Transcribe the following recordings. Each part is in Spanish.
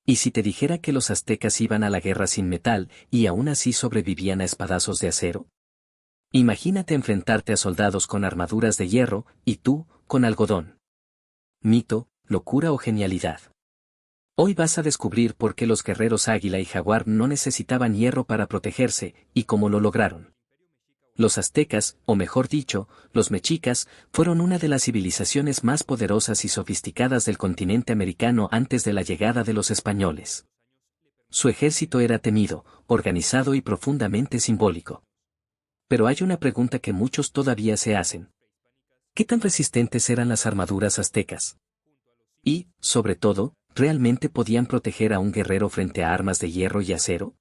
¿Y si te dijera que los aztecas iban a la guerra sin metal y aún así sobrevivían a espadazos de acero? Imagínate enfrentarte a soldados con armaduras de hierro y tú, con algodón. Mito, locura o genialidad. Hoy vas a descubrir por qué los guerreros águila y jaguar no necesitaban hierro para protegerse y cómo lo lograron. Los aztecas, o mejor dicho, los mexicas, fueron una de las civilizaciones más poderosas y sofisticadas del continente americano antes de la llegada de los españoles. Su ejército era temido, organizado y profundamente simbólico. Pero hay una pregunta que muchos todavía se hacen. ¿Qué tan resistentes eran las armaduras aztecas? Y, sobre todo, ¿realmente podían proteger a un guerrero frente a armas de hierro y acero?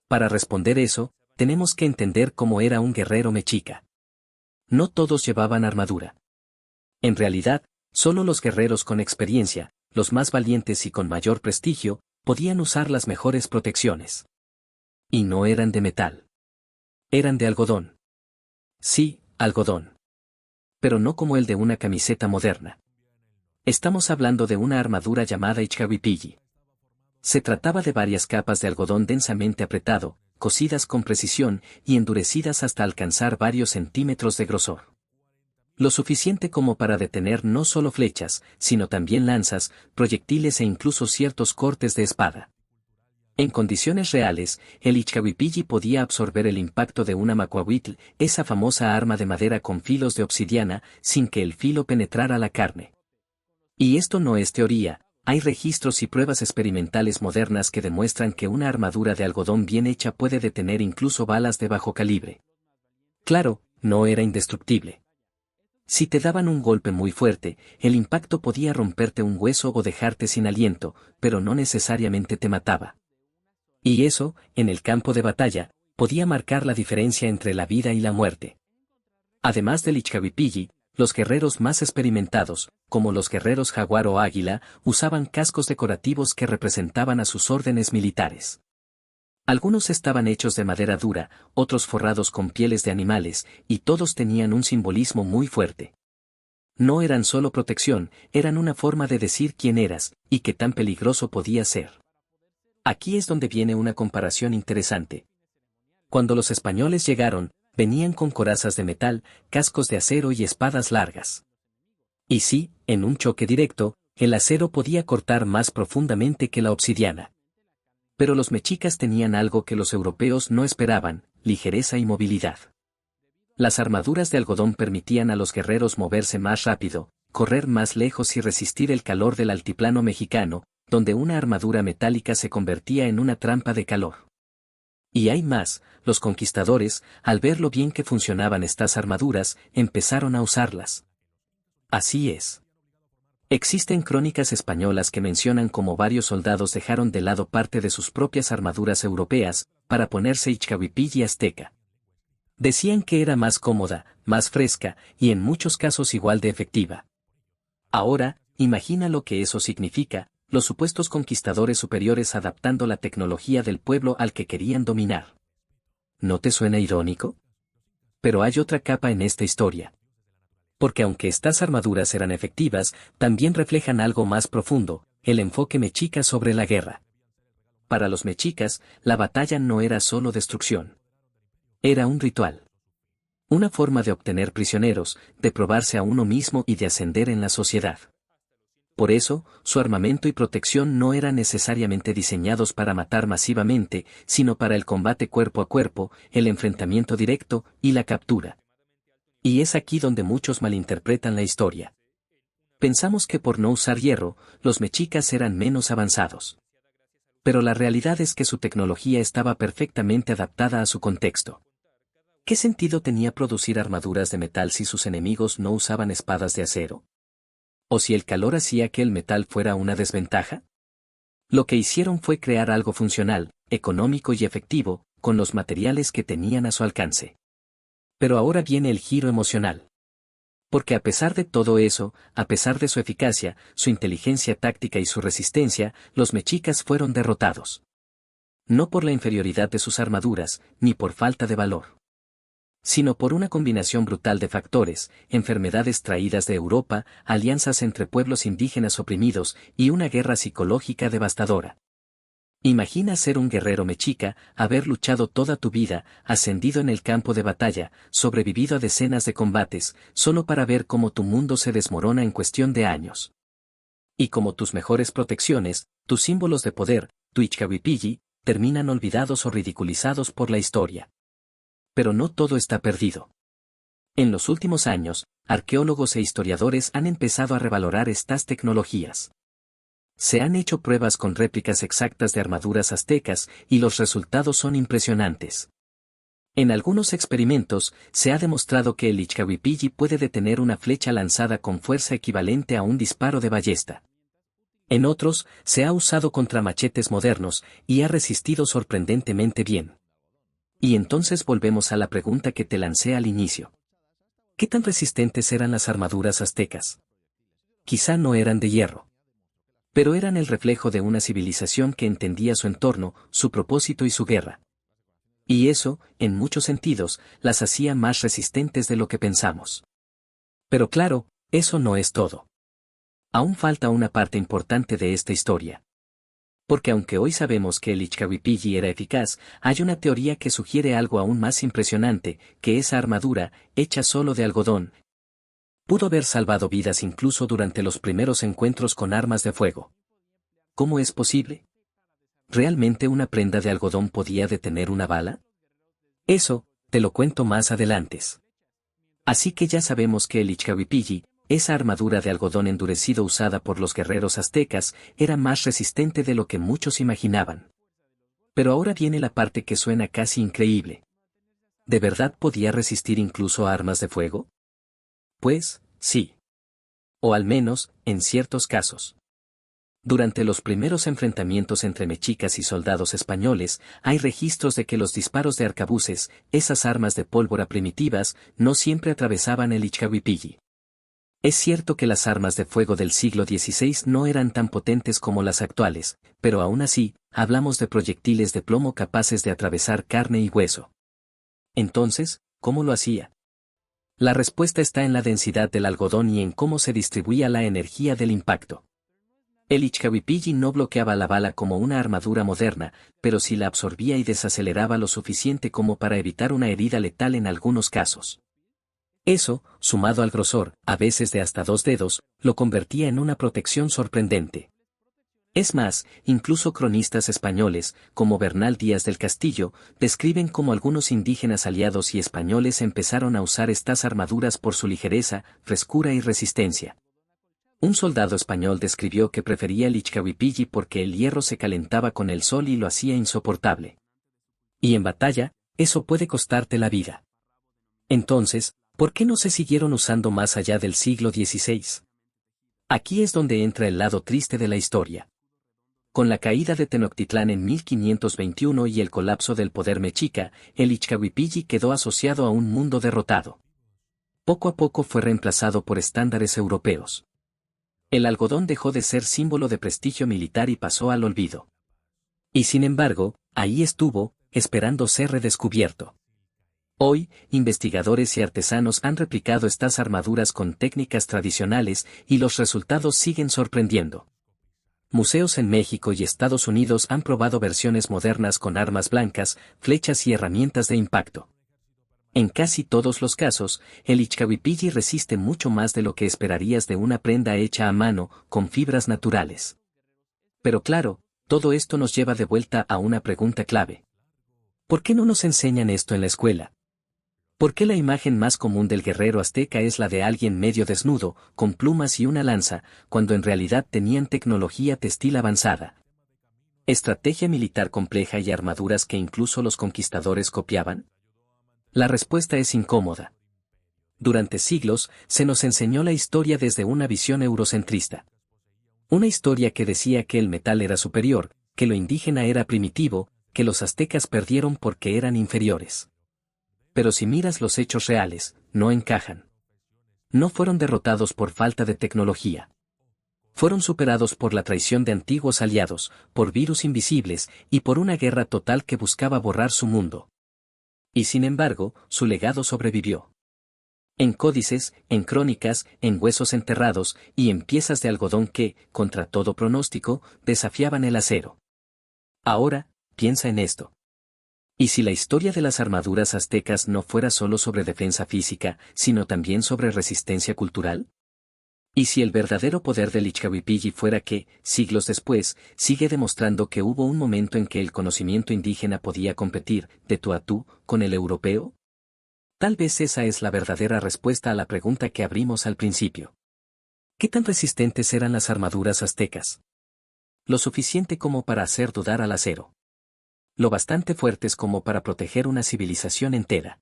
Para responder eso, tenemos que entender cómo era un guerrero mexica. No todos llevaban armadura. En realidad, solo los guerreros con experiencia, los más valientes y con mayor prestigio, podían usar las mejores protecciones. Y no eran de metal. Eran de algodón. Sí, algodón. Pero no como el de una camiseta moderna. Estamos hablando de una armadura llamada Ixcawipilli. Se trataba de varias capas de algodón densamente apretado, cosidas con precisión y endurecidas hasta alcanzar varios centímetros de grosor. Lo suficiente como para detener no solo flechas, sino también lanzas, proyectiles e incluso ciertos cortes de espada. En condiciones reales, el Ixcawipilli podía absorber el impacto de una macuahuitl, esa famosa arma de madera con filos de obsidiana, sin que el filo penetrara la carne. Y esto no es teoría. Hay registros y pruebas experimentales modernas que demuestran que una armadura de algodón bien hecha puede detener incluso balas de bajo calibre. Claro, no era indestructible. Si te daban un golpe muy fuerte, el impacto podía romperte un hueso o dejarte sin aliento, pero no necesariamente te mataba. Y eso, en el campo de batalla, podía marcar la diferencia entre la vida y la muerte. Además del Ixcawipilli, los guerreros más experimentados, como los guerreros jaguar o águila, usaban cascos decorativos que representaban a sus órdenes militares. Algunos estaban hechos de madera dura, otros forrados con pieles de animales, y todos tenían un simbolismo muy fuerte. No eran solo protección, eran una forma de decir quién eras, y qué tan peligroso podía ser. Aquí es donde viene una comparación interesante. Cuando los españoles llegaron, venían con corazas de metal, cascos de acero y espadas largas. Y sí, en un choque directo, el acero podía cortar más profundamente que la obsidiana. Pero los mexicas tenían algo que los europeos no esperaban: ligereza y movilidad. Las armaduras de algodón permitían a los guerreros moverse más rápido, correr más lejos y resistir el calor del altiplano mexicano, donde una armadura metálica se convertía en una trampa de calor. Y hay más, los conquistadores, al ver lo bien que funcionaban estas armaduras, empezaron a usarlas. Así es. Existen crónicas españolas que mencionan cómo varios soldados dejaron de lado parte de sus propias armaduras europeas, para ponerse Ixcawipilli azteca. Decían que era más cómoda, más fresca, y en muchos casos igual de efectiva. Ahora, imagina lo que eso significa: los supuestos conquistadores superiores adaptando la tecnología del pueblo al que querían dominar. ¿No te suena irónico? Pero hay otra capa en esta historia. Porque aunque estas armaduras eran efectivas, también reflejan algo más profundo: el enfoque mexica sobre la guerra. Para los mexicas, la batalla no era solo destrucción. Era un ritual. Una forma de obtener prisioneros, de probarse a uno mismo y de ascender en la sociedad. Por eso, su armamento y protección no eran necesariamente diseñados para matar masivamente, sino para el combate cuerpo a cuerpo, el enfrentamiento directo y la captura. Y es aquí donde muchos malinterpretan la historia. Pensamos que por no usar hierro, los mexicas eran menos avanzados. Pero la realidad es que su tecnología estaba perfectamente adaptada a su contexto. ¿Qué sentido tenía producir armaduras de metal si sus enemigos no usaban espadas de acero? ¿O si el calor hacía que el metal fuera una desventaja? Lo que hicieron fue crear algo funcional, económico y efectivo, con los materiales que tenían a su alcance. Pero ahora viene el giro emocional. Porque a pesar de todo eso, a pesar de su eficacia, su inteligencia táctica y su resistencia, los mexicas fueron derrotados. No por la inferioridad de sus armaduras, ni por falta de valor. sino por una combinación brutal de factores, enfermedades traídas de Europa, alianzas entre pueblos indígenas oprimidos y una guerra psicológica devastadora. Imagina ser un guerrero mexica, haber luchado toda tu vida, ascendido en el campo de batalla, sobrevivido a decenas de combates, solo para ver cómo tu mundo se desmorona en cuestión de años. Y como tus mejores protecciones, tus símbolos de poder, tu Ixcawipilli, terminan olvidados o ridiculizados por la historia. Pero no todo está perdido. En los últimos años, arqueólogos e historiadores han empezado a revalorar estas tecnologías. Se han hecho pruebas con réplicas exactas de armaduras aztecas y los resultados son impresionantes. En algunos experimentos, se ha demostrado que el Ixcawipilli puede detener una flecha lanzada con fuerza equivalente a un disparo de ballesta. En otros, se ha usado contra machetes modernos y ha resistido sorprendentemente bien. Y entonces volvemos a la pregunta que te lancé al inicio. ¿Qué tan resistentes eran las armaduras aztecas? Quizá no eran de hierro. Pero eran el reflejo de una civilización que entendía su entorno, su propósito y su guerra. Y eso, en muchos sentidos, las hacía más resistentes de lo que pensamos. Pero claro, eso no es todo. Aún falta una parte importante de esta historia. Porque aunque hoy sabemos que el Ixcawipilli era eficaz, hay una teoría que sugiere algo aún más impresionante, que esa armadura, hecha solo de algodón, pudo haber salvado vidas incluso durante los primeros encuentros con armas de fuego. ¿Cómo es posible? ¿Realmente una prenda de algodón podía detener una bala? Eso, te lo cuento más adelante. Así que ya sabemos que el Ixcawipilli, esa armadura de algodón endurecido usada por los guerreros aztecas, era más resistente de lo que muchos imaginaban. Pero ahora viene la parte que suena casi increíble. ¿De verdad podía resistir incluso a armas de fuego? Pues, sí. O al menos, en ciertos casos. Durante los primeros enfrentamientos entre mexicas y soldados españoles, hay registros de que los disparos de arcabuces, esas armas de pólvora primitivas, no siempre atravesaban el Ixcawipilli. Es cierto que las armas de fuego del siglo XVI no eran tan potentes como las actuales, pero aún así, hablamos de proyectiles de plomo capaces de atravesar carne y hueso. Entonces, ¿cómo lo hacía? La respuesta está en la densidad del algodón y en cómo se distribuía la energía del impacto. El Ixcawipilli no bloqueaba la bala como una armadura moderna, pero sí la absorbía y desaceleraba lo suficiente como para evitar una herida letal en algunos casos. Eso, sumado al grosor, a veces de hasta 2 dedos, lo convertía en una protección sorprendente. Es más, incluso cronistas españoles, como Bernal Díaz del Castillo, describen cómo algunos indígenas aliados y españoles empezaron a usar estas armaduras por su ligereza, frescura y resistencia. Un soldado español describió que prefería el Ixcawipilli porque el hierro se calentaba con el sol y lo hacía insoportable. Y en batalla, eso puede costarte la vida. Entonces, ¿por qué no se siguieron usando más allá del siglo XVI? Aquí es donde entra el lado triste de la historia. Con la caída de Tenochtitlán en 1521 y el colapso del poder mexica, el Ixcawipilli quedó asociado a un mundo derrotado. Poco a poco fue reemplazado por estándares europeos. El algodón dejó de ser símbolo de prestigio militar y pasó al olvido. Y sin embargo, ahí estuvo, esperando ser redescubierto. Hoy, investigadores y artesanos han replicado estas armaduras con técnicas tradicionales y los resultados siguen sorprendiendo. Museos en México y Estados Unidos han probado versiones modernas con armas blancas, flechas y herramientas de impacto. En casi todos los casos, el Ixcawipilli resiste mucho más de lo que esperarías de una prenda hecha a mano, con fibras naturales. Pero claro, todo esto nos lleva de vuelta a una pregunta clave. ¿Por qué no nos enseñan esto en la escuela? ¿Por qué la imagen más común del guerrero azteca es la de alguien medio desnudo, con plumas y una lanza, cuando en realidad tenían tecnología textil avanzada? ¿Estrategia militar compleja y armaduras que incluso los conquistadores copiaban? La respuesta es incómoda. Durante siglos, se nos enseñó la historia desde una visión eurocentrista. Una historia que decía que el metal era superior, que lo indígena era primitivo, que los aztecas perdieron porque eran inferiores. Pero si miras los hechos reales, no encajan. No fueron derrotados por falta de tecnología. Fueron superados por la traición de antiguos aliados, por virus invisibles y por una guerra total que buscaba borrar su mundo. Y sin embargo, su legado sobrevivió. En códices, en crónicas, en huesos enterrados, y en piezas de algodón que, contra todo pronóstico, desafiaban el acero. Ahora, piensa en esto. ¿Y si la historia de las armaduras aztecas no fuera solo sobre defensa física, sino también sobre resistencia cultural? ¿Y si el verdadero poder del Ixcahuipilli fuera que, siglos después, sigue demostrando que hubo un momento en que el conocimiento indígena podía competir, de tú a tú, con el europeo? Tal vez esa es la verdadera respuesta a la pregunta que abrimos al principio. ¿Qué tan resistentes eran las armaduras aztecas? Lo suficiente como para hacer dudar al acero. Lo bastante fuertes como para proteger una civilización entera.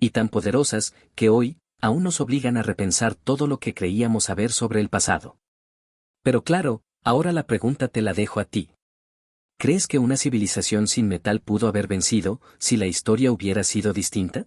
Y tan poderosas, que hoy, aún nos obligan a repensar todo lo que creíamos saber sobre el pasado. Pero claro, ahora la pregunta te la dejo a ti. ¿Crees que una civilización sin metal pudo haber vencido, si la historia hubiera sido distinta?